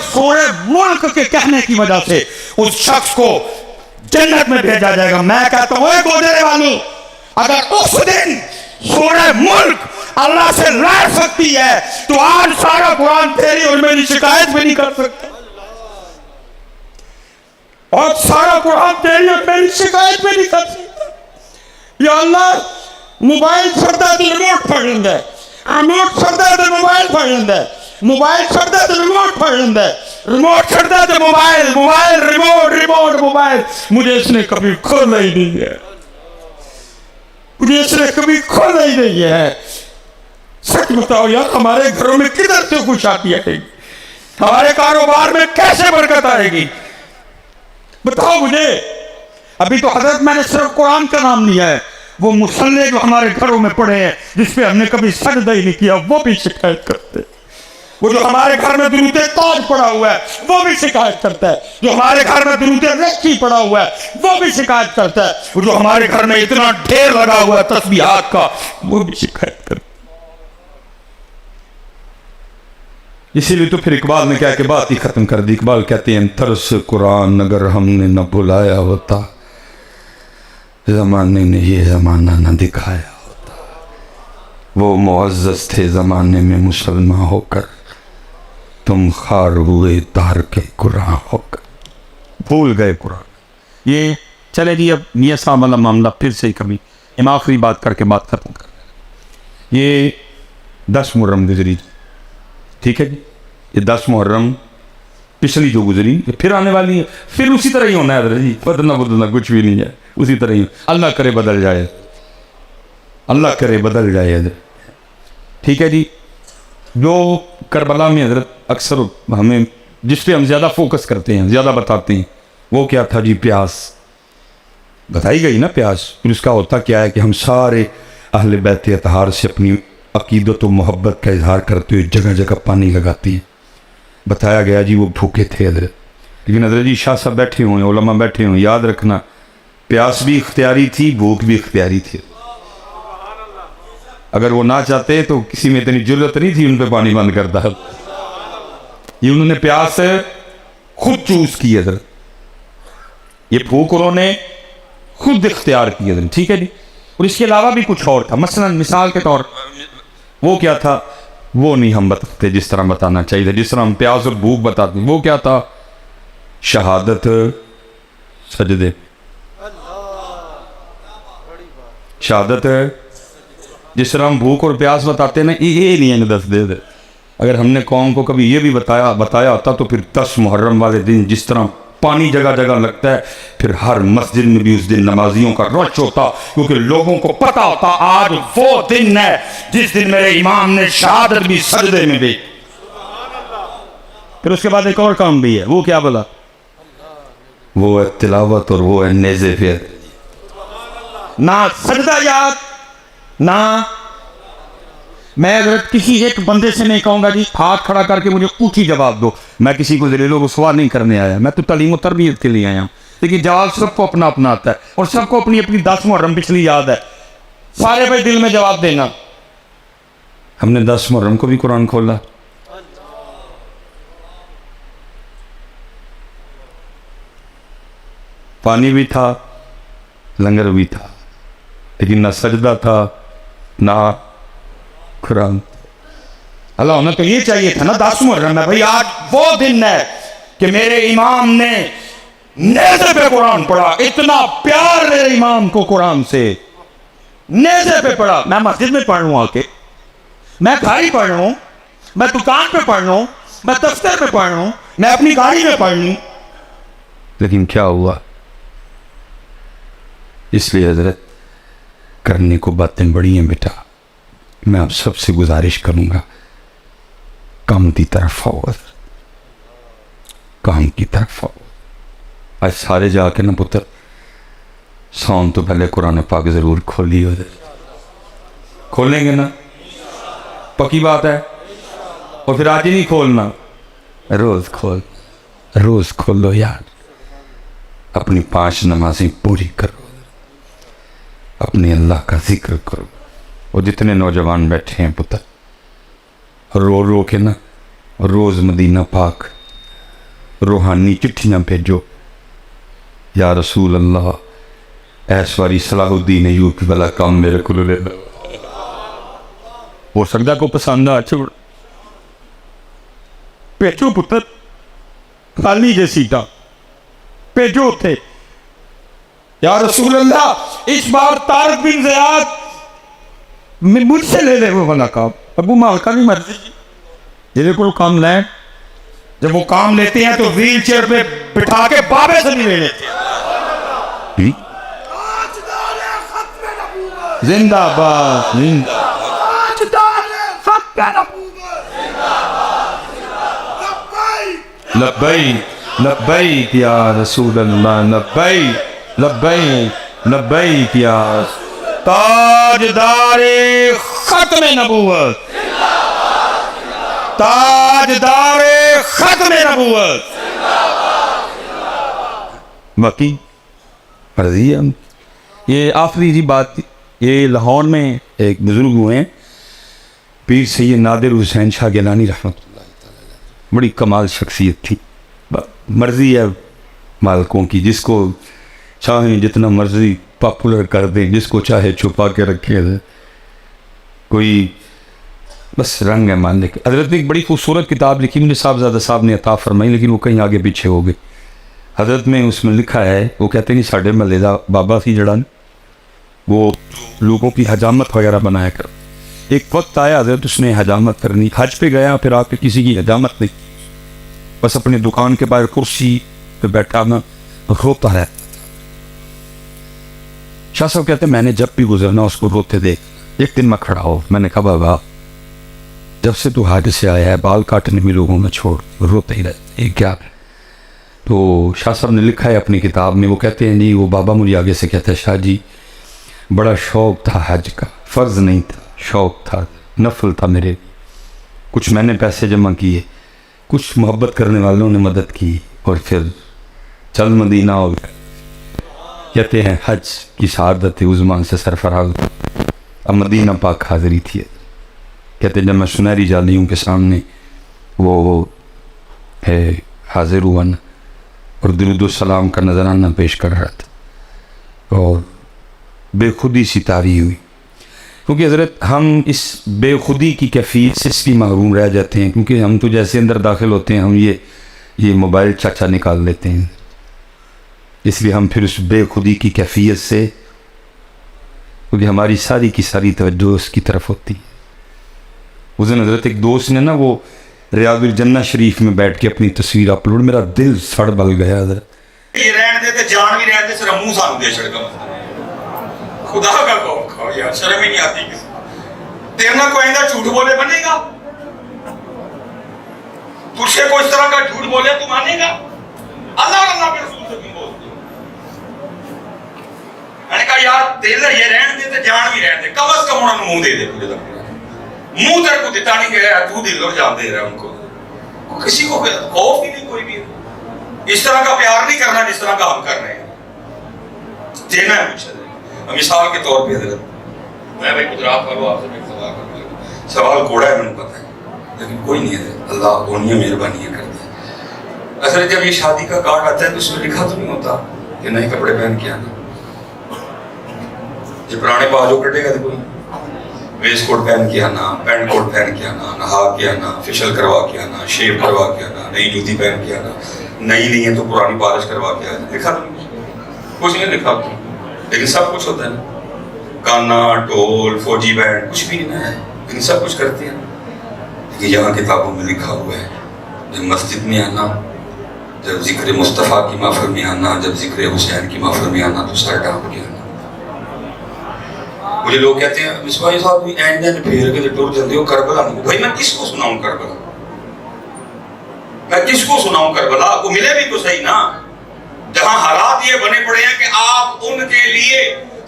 سورہ ملک کے کہنے کی وجہ سے اس شخص کو جنت میں بھیجا جائے گا. میں کہتا ہوں اے گودرے والوں، اگر اس دن سورہ ملک اللہ سے لڑ سکتی ہے تو آج سارا قرآن تیری اور میری شکایت بھی نہیں کر سکتا. اور سارا قرآن تیری اور میری شکایت بھی نہیں کر سکتا. یا اللہ موبائل چھڑتا ہے تو ریموٹ پڑھ لیندہ ہے، ریموٹ چھڑتا ہے تو موبائل پڑھ لیندہ ہے، موبائل چھڑتا ہے تو ریموٹ پڑھ لیندہ ہے، ریموٹ چھڑتا ہے تو mobile, mobile remote, remote mobile. مجھے اس نے کبھی کھولا ہی نہیں ہے، مجھے اس نے کبھی کھولا ہی نہیں ہے. سچ بتاؤ یار، ہمارے گھروں میں کدھر سے خوشحالی آئے گی؟ ہمارے کاروبار میں کیسے برکت آئے گی؟ بتاؤ مجھے. ابھی تو حضرت میں نے صرف قرآن کا نام لیا ہے، وہ مصلی جو ہمارے گھروں میں پڑے ہیں جس پہ ہم نے کبھی سجدہ ہی نہیں کیا وہ بھی شکایت کرتے. وہ جو ہمارے گھر میں درود تاج پڑا ہوا ہے وہ بھی شکایت کرتا ہے. جو ہمارے گھر میں درود رشی پڑا ہوا ہے وہ بھی شکایت کرتا ہے. وہ جو ہمارے گھر میں اتنا ڈھیر لگا ہوا ہے تسبیحات کا وہ بھی شکایت کرتا ہے. اسی لیے تو پھر اقبال نے کیا کہ بات ہی ختم کر دی. اقبال کہتے ہیں ترس قرآن اگر ہم نے نہ بلایا ہوتا، زمانے نے یہ زمانہ نہ دکھایا ہوتا. وہ معزز تھے زمانے میں مسلمان ہو کر، تم خار ہوئے تار کے قرآن ہو کر. بھول گئے قرآن. یہ چلے جی اب میاں صاحب والا معاملہ پھر سے کبھی ہم آخری بات کر کے بات ختم کر. یہ 10 محرم گزری، ٹھیک ہے جی، یہ 10 محرم پچھلی جو گزری پھر آنے والی ہے، پھر اسی طرح ہی ہونا ہے حضرت جی. بدلنا کچھ بھی نہیں ہے، اسی طرح ہی. اللہ کرے بدل جائے، اللہ کرے بدل جائے حضرت. ٹھیک ہے جی. جو کربلا میں حضرت اکثر ہمیں جس پہ ہم زیادہ فوکس کرتے ہیں، زیادہ بتاتے ہیں، وہ کیا تھا جی؟ پیاس بتائی گئی نا. پیاس پھر اس کا ہوتا کیا ہے کہ ہم سارے اہل بیت اطہار سے اپنی عقیدت و محبت کا اظہار کرتے ہوئے جگہ جگہ پانی لگاتی ہیں. بتایا گیا جی وہ بھوکے تھے حضرت، لیکن حضرت جی شاہ صاحب بیٹھے ہوئے ہیں، علماء بیٹھے ہوئے ہیں، یاد رکھنا پیاس بھی اختیاری تھی، بھوک بھی اختیاری تھی. اگر وہ نہ چاہتے تو کسی میں اتنی جرت نہیں تھی ان پہ پانی بند کرتا. یہ انہوں نے پیاس خود چوز کی حضرت، یہ بھوک انہوں نے خود اختیار کی حضرت. ٹھیک ہے جی. اور اس کے علاوہ بھی کچھ اور تھا. مثلا مثال کے طور وہ کیا تھا وہ نہیں ہم بتاتے جس طرح بتانا چاہیے. جس طرح ہم پیاس اور بھوک بتاتے ہیں وہ کیا تھا؟ شہادت سجدے. شہادت جس طرح ہم بھوک اور پیاس بتاتے ہیں نا، یہ نہیں ہے 10 دے. اگر ہم نے قوم کو کبھی یہ بھی بتایا ہوتا تو پھر 10 محرم والے دن جس طرح پانی جگہ جگہ لگتا ہے، پھر ہر مسجد میں بھی اس دن نمازیوں کا رش ہوتا، کیونکہ لوگوں کو پتا ہوتا آج وہ دن ہے جس دن میرے امام نے شہادت بھی سجدے میں دی. پھر اس کے بعد ایک اور کام بھی ہے، وہ کیا بولا؟ وہ ہے تلاوت اور وہ ہے نیزے پھیر. نہ سجدہ یاد، نہ میں اگر کسی ایک بندے سے نہیں کہوں گا جی ہاتھ کھڑا کر کے مجھے اونچی جواب دو، میں کسی کو ذلیل و رسوا نہیں کرنے آیا، میں تو تعلیم و تربیت کے لیے آیا ہوں. لیکن جواب سب کو اپنا اپنا آتا ہے اور سب کو اپنی اپنی 10 محرم پچھلی یاد ہے. سارے بھائی دل میں جواب دینا. ہم نے 10 محرم کو بھی قرآن کھولا، پانی بھی تھا، لنگر بھی تھا، لیکن نہ سجدہ تھا نہ قرآن. اللہ انہیں تو یہ چاہیے تھا نا 10 محرم ہے بھائی آج وہ دن ہے کہ میرے امام نے نیزے پہ قرآن پڑھا. اتنا پیار میرے امام کو قرآن سے، نیزے پہ پڑھا. میں مسجد میں پڑھ رہا ہوں، آ کے میں گھر ہی پڑھ رہا ہوں، میں دکان پہ پڑھ رہا ہوں، میں دفتر پہ پڑھ رہا ہوں، میں اپنی گاڑی میں پڑھ رہا ہوں. لیکن کیا ہوا؟ اس لیے حضرت کرنے کو باتیں بڑی ہیں بیٹا. میں آپ سب سے گزارش کروں گا کام کی طرف آؤ، کام کی طرف آؤ. آج سارے جا کے نا پتر سون تو پہلے قرآن پاک ضرور کھولی ہو. کھولیں گے نا؟ پکی بات ہے. اور پھر آج ہی نہیں کھولنا، روز کھولو یار. اپنی 5 نمازیں پوری کرو، اپنے اللہ کا ذکر کرو. اور جتنے نوجوان بیٹھے ہیں پتر رو رو کے نا روز مدینہ پاک روحانی چٹھیاں بھیجو یا رسول اللہ ایس واری صلاح الدین ایوبی والا کام میرے کو لے لو. ہو سکتا کو پسند آ چھوڑ بھیجو پتر خالی جے سیٹاں بھیجو اتھے. یا رسول اللہ اس بار طارق بن زیاد مجھ سے لے لے وہ والا کام. ابو مالکہ نہیں مرضی جیسے کوئی کام لیں جب وہ کام لیتے ہیں تو ویل چیئر پہ بٹھا کے بابے سے نہیں لے لیتے ہیں. زندہ باد زندہ لبیک لبیک یا رسول اللہ لبیک لبیک لبیک یا تاجدار ختم نبوت تاجدار ختم نبوت. باقی مرضی ہے. یہ آخری جی بات یہ لاہور میں ایک بزرگ ہوئے ہیں پیر سید نادر حسین شاہ گیلانی رحمۃ اللہ تعالی، بڑی کمال شخصیت تھی. مرضی ہے مالکوں کی، جس کو چاہیں جتنا مرضی پاپولر کر دیں، جس کو چاہے چھپا کے رکھے. کوئی بس رنگ ہے مالک. حضرت نے ایک بڑی خوبصورت کتاب لکھی مجھے صاحبزادہ صاحب نے عطا فرمائی، لیکن وہ کہیں آگے پیچھے ہو گئی. حضرت میں اس میں لکھا ہے، وہ کہتے ہیں کہ ساڈے محلے دا بابا سی جڑا وہ لوگوں کی حجامت وغیرہ بنایا کر. ایک وقت آیا حضرت اس نے حجامت کرنی، حج پہ گیا پھر آ کے کسی کی حجامت نہیں، بس اپنی دکان کے باہر کرسی پہ بیٹھا نا روتا رہتا. شاہ صاحب کہتے ہیں میں نے جب بھی گزرنا اس کو روتے دیکھ. ایک دن میں کھڑا ہو، میں نے کہا بابا جب سے تو حج سے آیا ہے بال کاٹنے میں لوگوں میں چھوڑ روتے ہی رہتے یہ کیا. تو شاہ صاحب نے لکھا ہے اپنی کتاب میں، وہ کہتے ہیں جی وہ بابا مجھے آگے سے کہتا ہے شاہ جی بڑا شوق تھا حج کا، فرض نہیں تھا، شوق تھا، نفل تھا میرے. کچھ میں نے پیسے جمع کیے، کچھ محبت کرنے والوں نے مدد کی، اور پھر چل مدینہ ہو گیا. کہتے ہیں حج کی سعادت عظمیٰ سے سرفراز اب مدینہ پاک حاضری تھی. کہتے ہیں جب میں سنہری جالیوں کے سامنے وہ ہے حاضر ہوا نا اور درود السلام کا نذرانہ پیش کر رہا تھا اور بے خودی سی طاری ہوئی. کیونکہ حضرت ہم اس بے خودی کی کیفیت سے اس کی محروم رہ جاتے ہیں، کیونکہ ہم تو جیسے اندر داخل ہوتے ہیں ہم یہ موبائل چاچا نکال لیتے ہیں، اس لیے ہم پھر اس بے خودی کی کیفیت سے، کیونکہ ہماری ساری کی ساری توجہ اس کی طرف ہوتی ہے. اس دن حضرت ایک دوست نے نا وہ ریاض الجنہ شریف میں بیٹھ کے اپنی تصویر اپلوڈ، میرا دل سڑ بل گیا. حضرت یہ رہن دے تے جان بھی رہن دے صرف منہ سانو دے چھڑ کا خدا کا خوف کھاؤ یار، شرم ہی نہیں آتی کسی. تیرے نہ کوئی آئندہ جھوٹ بولے بنے گا، تجھ سے کوئی اس طرح کا جھوٹ بولے تو مانے گا؟ اللہ اور اللہ کے رسول سے تم بولتے. میں نے کہا یار تیرے یہ رہن دے تے جان بھی رہن دے، کم از کم انہوں نے منہ دے دے پورے دن. منہ تیرے کو دیتا نہیں گیا، تو دل اور جان دے رہا ان کو. کسی کو خوف ہی نہیں کوئی بھی. اس طرح کا پیار نہیں کرنا جس طرح کا ہم کر رہے ہیں. دینا ہے مجھے. مثال کے طور پہ حضرت میں بھائی گجرات والوں آپ سے ایک سوال کروں گا. سوال کوڑا ہے، میں نے پتا ہے، لیکن کوئی نہیں ہے. اللہ اونی مہربانی کر دی. اصل جب یہ شادی کا کارڈ آتا ہے تو اس میں لکھا تو نہیں ہوتا کہ نئے کپڑے پہن کے آنا. یہ پرانے بازو کٹے گا تو کوئی ویسٹ کوٹ پہن کے آنا، پینٹ کوٹ پہن کے آنا، نہا کے آنا، فیشل کروا کے آنا، شیو کروا کے آنا، نئی جوتی پہن کے آنا. نئی نہیں ہے تو پرانی پالش کروا کے آنا. لکھا تو کچھ نہیں لکھا، لیکن سب کچھ ہوتا ہے نا. گانا، ڈھول، فوجی بینڈ کچھ بھی نہیں ہے، لیکن سب کچھ کرتے ہیں. لیکن یہاں کتابوں میں لکھا ہوا ہے جب مسجد میں آنا، جب ذکر مصطفیٰ کی محفل میں آنا، جب ذکر حسین کی محفل میں آنا تو سر ڈھانپ کے آنا. مجھے لوگ کہتے ہیں مصباح صاحب بھی اینڈ دن پھیر کے ٹور جاتے ہو کربلا نہیں. بھائی میں کس کو سناؤں کربلا؟ میں کس کو سناؤں کربلا؟ کو ملے بھی تو صحیح نا. جہاں حالات یہ بنے پڑے ہیں کہ آپ ان کے لیے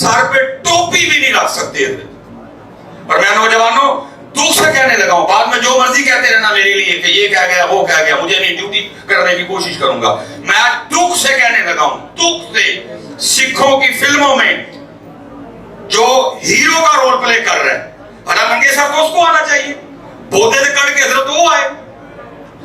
سر پہ ٹوپی بھی نہیں رکھ سکتے. اور میں نوجوانوں دکھ سے کہنے لگا ہوں، بعد میں جو مرضی کہتے رہنا میرے لیے کہ یہ کہہ گیا وہ کہہ گیا، مجھے نہیں ڈیوٹی کرنے کی کوشش کروں گا. میں دکھ سے کہنے لگا ہوں، دکھ سے سکھوں کی فلموں میں جو ہیرو کا رول پلے کر رہا ہے، حالانکہ سب کو اس کو آنا چاہیے. بودے سے کڑ کے حضرت وہ آئے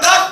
10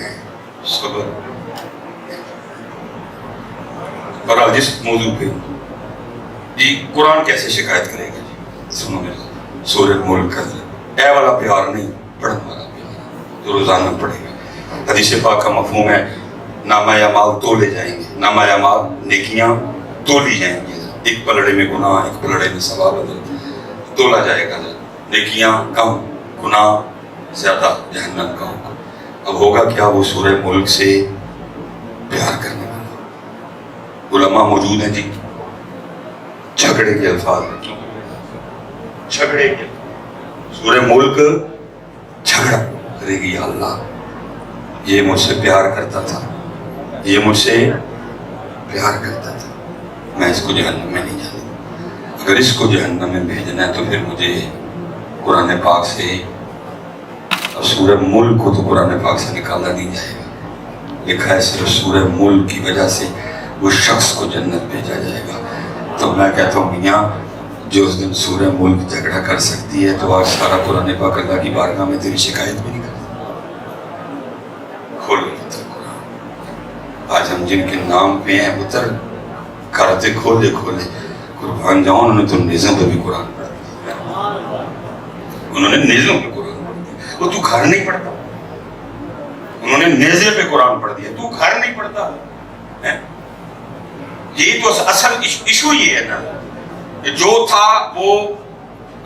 ہیں صبر. بہرحال جس موضوع پہ جی قرآن کیسے شکایت کرے گا جی سنو میرے سورہ ملک کا اے والا پیار نہیں پڑھنے والا پیار جو روزانہ پڑھے گا. حدیث پاک کا مفہوم ہے نامہ اعمال تولے جائیں گے, نامہ اعمال نیکیاں تولی جائیں گی, ایک پلڑے میں گناہ ایک پلڑے میں ثواب تولا جائے گا. نیکیاں کم گناہ زیادہ جہنم کا ہوگا. اب ہوگا کیا وہ سورہ ملک سے پیار کرنے والا. علماء موجود ہیں جی جھگڑے کے الفاظ ہیں, جھگڑے کے سورہ ملک جھگڑا کرے گی یا اللہ یہ مجھ سے پیار کرتا تھا, یہ مجھ سے پیار کرتا تھا, میں اس کو جہنم میں نہیں جانا. اگر اس کو جہنم میں بھیجنا ہے تو پھر مجھے قرآن پاک سے, اب سورہ ملک کو تو قرآن پاک سے نکالا نہیں جائے گا, لکھا ہے صرف سورہ ملک کی وجہ سے وہ شخص کو جنت بھیجا جائے گا. تو میں کہتا ہوں میاں جو اس دن سورہ ملک جھگڑا کر سکتی ہے تو آج سارا قرآن پاک اللہ کی بارگاہ میں تیری شکایت بھی نہیں کرتی. کھولو قرآن. آج ہم جن کے نام پہ ہیں پتر کرتے کھولے کھولے قربان جاؤں, انہوں نے تو نیزوں پہ بھی قرآن پڑھ دیا, انہوں نے نیزوں پہ قرآن پڑھ دیا. وہ تو گھر نہیں پڑھتا, انہوں نے نیزے پہ قرآن پڑھ دیا, تو گھر نہیں پڑھتا. یہ تو اصل ایشو یہ ہے نا کہ جو تھا وہ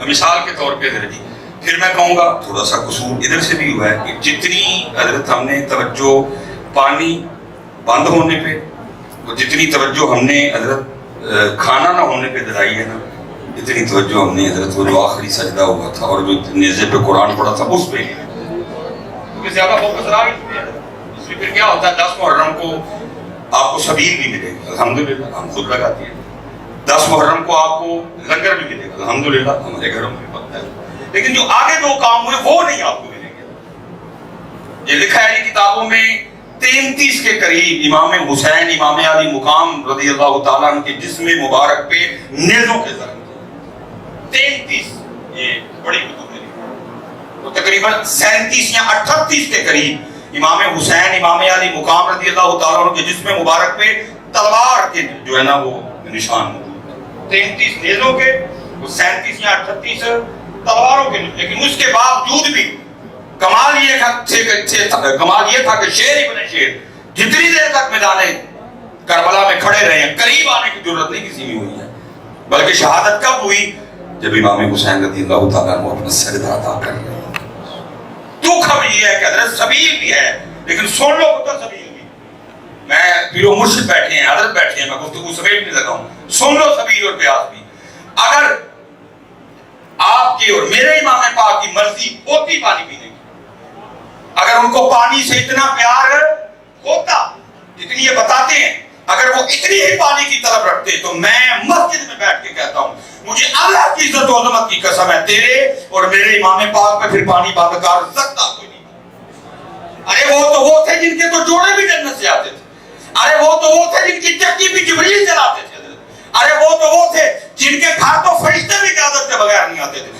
مثال کے طور پہ ہے جی. پھر میں کہوں گا تھوڑا سا قصور ادھر سے بھی ہوا ہے کہ جتنی حضرت ہم نے توجہ پانی بند ہونے پہ, جتنی توجہ ہم نے حضرت کھانا نہ ہونے پہ دلائی ہے نا, اتنی توجہ ہم نے حضرت وہ جو آخری سجدہ ہوا تھا اور جو نیزے پہ قرآن پڑھا تھا اس پہ نہیں, کیونکہ زیادہ فوکس رہا ہی. اس میں پھر کیا ہوتا ہے 10 محرم کو آپ کو سبیل بھی ملے گا الحمدللہ, ہم خود لگاتے ہیں. 10 محرم کو آپ کو لنگر بھی ملے گا الحمدللہ, ہمارے گھروں میں پتہ ہے. لیکن جو آگے 2 کام ہوئے وہ نہیں آپ کو ملیں گے. یہ لکھا ہے کتابوں میں 33 کے قریب امام حسین امام علی مقام رضی اللہ تعالیٰ عنہ کے جسم مبارک پہ نیزوں کے زخم 33, یہ بڑی کتب ہے. تو تقریباً 37 یا 38 کے قریب امام حسین امام علی مقام رضی اللہ تعالیٰ عنہ کے جسم مبارک پہ تلوار کے جو ہے نا وہ نشان موجود ہے. 33 نیزوں کے, 37 یا 38 تلواروں کے. لیکن اس کے باوجود بھی کمال یہ تھا کہ شیر ابن شیر جتنی دیر تک میدان کربلا میں کھڑے رہے ہیں, قریب آنے کی ضرورت نہیں کسی میں ہوئی ہے. بلکہ شہادت کب ہوئی جب امام حسین رضی اللہ تعالیٰ عنہ اپنا سجدہ ادا کر رہے ہیں. دکھ اب یہ ہے کہ حضرت سبیل بھی ہے لیکن سن لو پتہ سبیل بھی. میں پیرو مرشد بیٹھے ہیں, حضرت بیٹھے ہیں, میں گفتگو سمیٹ نہیں لگا ہوں. سن لو سبیل اور پیاس بھی. اگر آپ کی اور میرے امام پاک کی مرضی ہوتی پانی پینے کی, اگر ان کو پانی سے اتنا پیار ہوتا جتنی یہ بتاتے ہیں, اگر وہ اتنی ہی پانی کی طلب رکھتے تو میں مسجد میں بیٹھ کے کہتا ہوں مجھے اللہ کی عزت و عظمت کی قسم ہے تیرے اور میرے امام پاک پہ پھر پانی بند کر سکتا کوئی نہیں. ارے وہ تو وہ تھے جن کے تو جوڑے بھی جنت سے آتے تھے. ارے وہ تو وہ تھے جن کی چکی بھی جبریل چلاتے تھے. ارے وہ تو وہ تھے جن کے گھر تو فرشتے بھی اجازت کے بغیر نہیں آتے تھے.